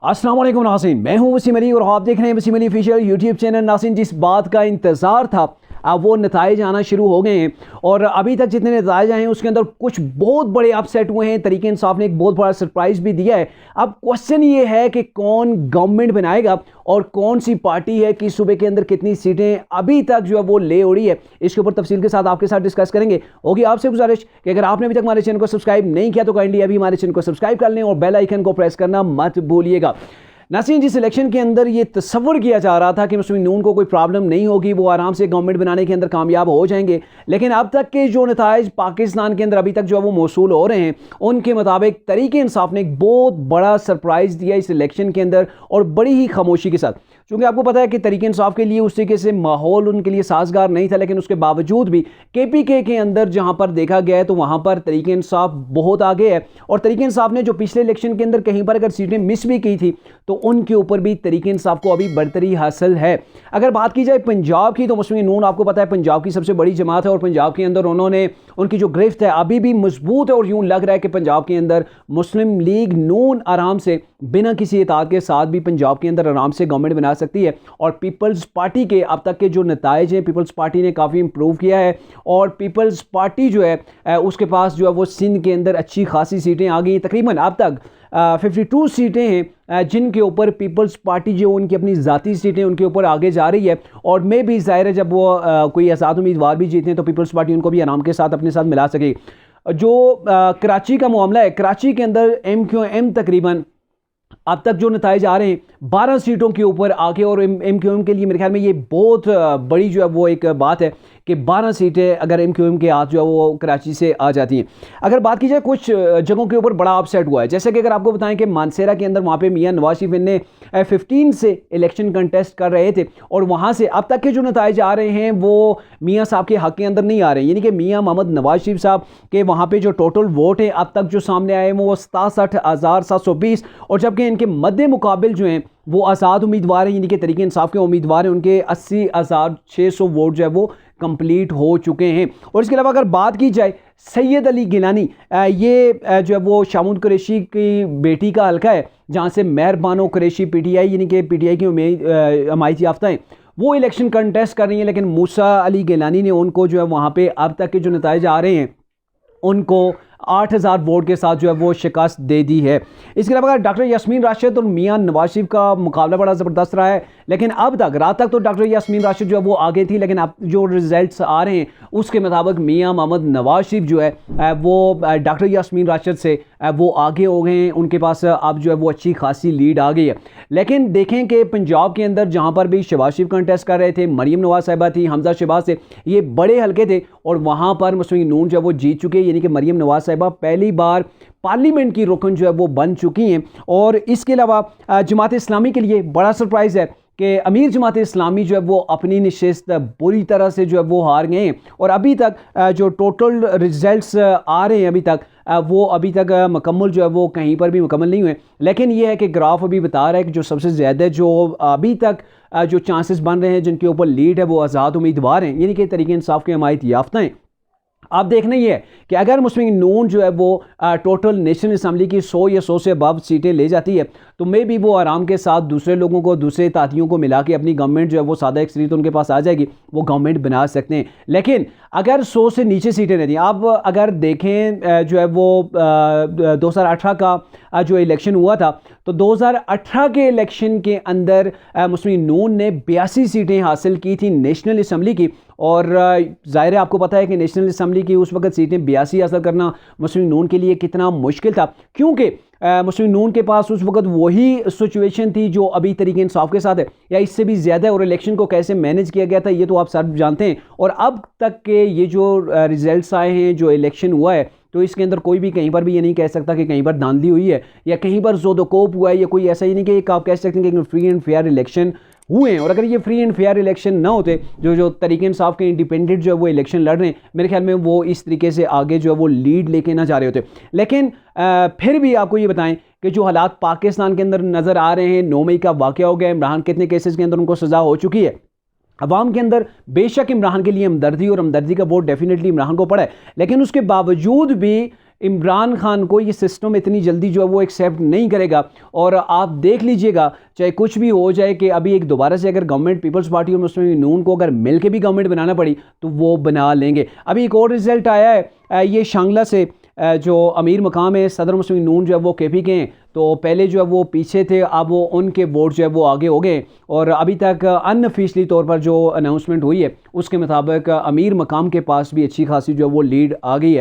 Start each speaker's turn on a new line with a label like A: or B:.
A: अस्सलाम वालेकुम नाज़रीन, मैं हूं वसीम अली और आप देख रहे हैं Wasim Ali official YouTube channel. नाज़रीन, जिस बात का इंतज़ार था अब वो नताइज आना शुरू हो गए हैं और अभी तक जितने नताइज आए हैं उसके अंदर कुछ बहुत बड़े अपसेट हुए हैं। तरीके इंसाफ ने एक बहुत बड़ा सरप्राइज़ भी दिया है। अब क्वेश्चन ये है कि कौन गवर्नमेंट बनाएगा और कौन सी पार्टी है कि सूबे के अंदर कितनी सीटें अभी तक जो है वो ले उड़ी है। इसके ऊपर तफसील के साथ आपके साथ डिस्कस करेंगे। होगी आपसे गुजारिश कि अगर आपने अभी तक हमारे चैनल को सब्सक्राइब नहीं किया तो काइंडली अभी हमारे चैनल को सब्सक्राइब कर लें और बेल आइकन को प्रेस करना मत भूलिएगा। नाज़रीन, जिस इलेक्शन के अंदर ये तस्वर किया जा रहा था कि मुस्लिम नून को कोई प्रॉब्लम नहीं होगी, वो आराम से गवर्नमेंट बनाने के अंदर कामयाब हो जाएंगे, लेकिन अब तक के जो नताइज पाकिस्तान के अंदर अभी तक जो है वो मौसूल हो रहे हैं उनके मुताबिक तरीके इंसाफ ने एक बहुत बड़ा सरप्राइज़ दिया इस इलेक्शन के अंदर और बड़ी ही खामोशी के साथ। क्योंकि आपको पता है कि तरीके इंसाफ के लिए उस तरीके से माहौल उनके लिए साजगार नहीं था, लेकिन उसके बावजूद भी KPK के अंदर जहां पर देखा गया है तो वहां पर तरीके इंसाफ बहुत आगे है। और तरीके इंसाफ ने जो पिछले इलेक्शन के अंदर कहीं पर अगर सीटें मिस भी की थी तो उनके ऊपर भी तरीके इंसाफ को अभी बढ़तरी हासिल है। अगर बात की जाए पंजाब की तो मुस्लिम नून आपको पता है पंजाब की सबसे बड़ी जमात है और पंजाब के अंदर उन्होंने उनकी जो गिरफ्त है अभी भी मजबूत है और यूं लग रहा है कि पंजाब के अंदर मुस्लिम लीग नून आराम से बिना किसी इताअत के साथ भी पंजाब के अंदर आराम से गवर्नमेंट बना सकती है। और पीपल्स पार्टी के अब तक के जो नताइज हैं, पीपल्स पार्टी ने काफ़ी इंप्रूव किया है और पीपल्स पार्टी जो है उसके पास जो है वो सिंध के अंदर अच्छी खासी सीटें आ गई। तकरीबन अब तक 52 सीटें हैं जिनके ऊपर पीपल्स पार्टी जो उनकी अपनी ज़ाती सीटें उनके ऊपर आगे जा रही है। और मैं भी ज़ाहिर है जब वो कोई आज़ाद उम्मीदवार भी जीते हैं तो पीपल्स पार्टी उनको भी आराम के साथ अपने साथ मिला सकेगी। जो कराची का मामला है, कराची के अंदर MQM तकरीबन अब तक जो नताइज आ रहे हैं 12 सीटों के ऊपर आके और MQM के लिए मेरे ख्याल में ये बहुत बड़ी जो है वो एक बात है कि 12 सीटें अगर MQM के हाथ जो है वो कराची से आ जाती हैं। अगर बात की जाए कुछ जगहों के ऊपर बड़ा अपसेट हुआ है, जैसे कि अगर आपको बताएं कि मानसेरा के अंदर वहाँ पे मियां नवाज शरीफ ने 15 से इलेक्शन कंटेस्ट कर रहे थे और वहाँ से अब तक के जो नताइज आ रहे हैं वो मियाँ साहब के हक़ के अंदर नहीं आ रहे हैं। यानी कि मियाँ मोहम्मद नवाज शरीफ साहब के वहाँ पे जो टोटल वोट है अब तक जो सामने आए हैं वो 67,720 और जबकि इनके मद्दे मुकाबिल जो हैं वो आज़ाद उम्मीदवार हैं, यानी कि तरीके इंसाफ के उम्मीदवार हैं, उनके 80,600 वोट जो है वो कंप्लीट हो चुके हैं। और इसके अलावा अगर बात की जाए सैयद अली गिलानी, ये जो है वो शामूद कुरैशी की बेटी का हल्का है जहाँ से मेहरबानो कुरैशी PTI यानी कि PTI की हमायत याफ्ता हैं, वो इलेक्शन कंटेस्ट कर रही हैं। लेकिन मूसा अली गिलानी ने उनको जो है वहाँ पे अब तक के जो नताइज आ रहे हैं उनको 8,000 वोट के साथ जो है वो शिकस्त दे दी है। इसके अलावा डॉक्टर यास्मीन राशिद और मियां नवाज शरीफ का मुकाबला बड़ा ज़बरदस्त रहा है, लेकिन अब तक रात तक तो डॉक्टर यास्मीन राशिद जो है वो आगे थी, लेकिन अब जो रिजल्ट्स आ रहे हैं उसके मुताबिक मियां मोहम्मद नवाज शरीफ जो है वो डॉक्टर यास्मीन राशिद से वो आगे हो गए हैं, उनके पास अब जो है वो अच्छी खासी लीड आ गई है। लेकिन देखें कि पंजाब के अंदर जहाँ पर भी शहबाज शरीफ कंटेस्ट कर रहे थे, मरीम नवाज साहिबा थी, हमजा शहबाज थे, ये बड़े हल्के थे और वहाँ पर मुस्लिम नून जो है वो जीत चुके हैं, यानी कि मरीम नवाज साहिबा पहली बार पार्लियामेंट की रुकन जो है वो बन चुकी हैं। और इसके अलावा जमात इस्लामी के लिए बड़ा सरप्राइज़ है कि अमीर जमात इस्लामी जो है वो अपनी नशिस्त बुरी तरह से जो है वो हार गए हैं और अभी तक जो टोटल रिजल्ट्स आ रहे हैं अभी तक वो अभी तक मुकम्मल जो है वो कहीं पर भी मुकम्मल नहीं हुए। लेकिन ये है कि ग्राफ अभी बता रहा है कि जो सबसे ज़्यादा जो अभी तक जो चांसेस बन रहे हैं जिनके ऊपर लीड है वो आज़ाद उम्मीदवार हैं, यानी कि तरीके इंसाफ के हमायत याफ्ता हैं। अब देखना ये है कि अगर मुस्लिम नून जो है वो टोटल नेशनल असम्बली की 100 या 100 से अबव सीटें ले जाती है तो मे भी वो आराम के साथ दूसरे लोगों को, दूसरे तातियों को मिला के अपनी गवर्नमेंट जो है वो सादा अक्सरियत उनके पास आ जाएगी, वो गवर्नमेंट बना सकते हैं। लेकिन अगर 100 से नीचे सीटें रहती हैं, आप अगर देखें जो है वो 2018 का जो इलेक्शन हुआ था तो 2018 के इलेक्शन के अंदर मुस्लिम नून ने 82 सीटें हासिल की थी नेशनल असम्बली की। और ज़ाहिर है आपको पता है कि नेशनल असम्बली की उस वक्त सीटें 82 हासिल करना मुस्लिम नून के लिए कितना मुश्किल था, क्योंकि मुस्लिम नून के पास उस वक्त वही सिचुएशन थी जो अभी तरीके इंसाफ के साथ है या इससे भी ज़्यादा। और इलेक्शन को कैसे मैनेज किया गया था ये तो आप सब जानते हैं। और अब तक के ये जो रिजल्ट्स आए हैं, जो इलेक्शन हुआ है, तो इसके अंदर कोई भी कहीं पर भी ये नहीं कह सकता कि कहीं पर धांधली हुई है या कहीं पर जोदोकोप हुआ है या कोई ऐसा ही नहीं कि आप कह सकते हैं कि फ्री एंड फेयर इलेक्शन हुए हैं। और अगर ये फ्री एंड फेयर इलेक्शन ना होते, जो तरीके इंसाफ के इंडिपेंडेंट जो है वो इलेक्शन लड़ रहे हैं, मेरे ख्याल में वो इस तरीके से आगे जो है वो लीड लेके ना जा रहे होते। लेकिन फिर भी आपको ये बताएं कि जो हालात पाकिस्तान के अंदर नज़र आ रहे हैं, 9 मई का वाक़या हो गया, इमरान कितने केसेस के अंदर उनको सज़ा हो चुकी है, अवाम के अंदर बेशक इमरान के लिए हमदर्दी और हमदर्दी का वोट डेफिनेटली इमरान को पड़ा है, लेकिन उसके बावजूद भी इमरान खान को ये सिस्टम इतनी जल्दी जो है वो एक्सेप्ट नहीं करेगा। और आप देख लीजिएगा चाहे कुछ भी हो जाए कि अभी एक दोबारा से अगर गवर्नमेंट पीपल्स पार्टी और मुस्लिम लीग नून को अगर मिल के भी गवर्नमेंट बनाना पड़ी तो वो बना लेंगे। अभी एक और रिजल्ट आया है ये शांगला से, जो अमीर मकाम है सदर मुस्लिम लीग नून जो है वो केपी के हैं, तो पहले जो है वो पीछे थे, अब वो उनके वोट जो है वो आगे हो गए। और अभी तक अनऑफिशियली तौर पर जो अनाउंसमेंट हुई है उसके मुताबिक अमीर मकाम के पास भी अच्छी खासी जो है वो लीड आ गई है।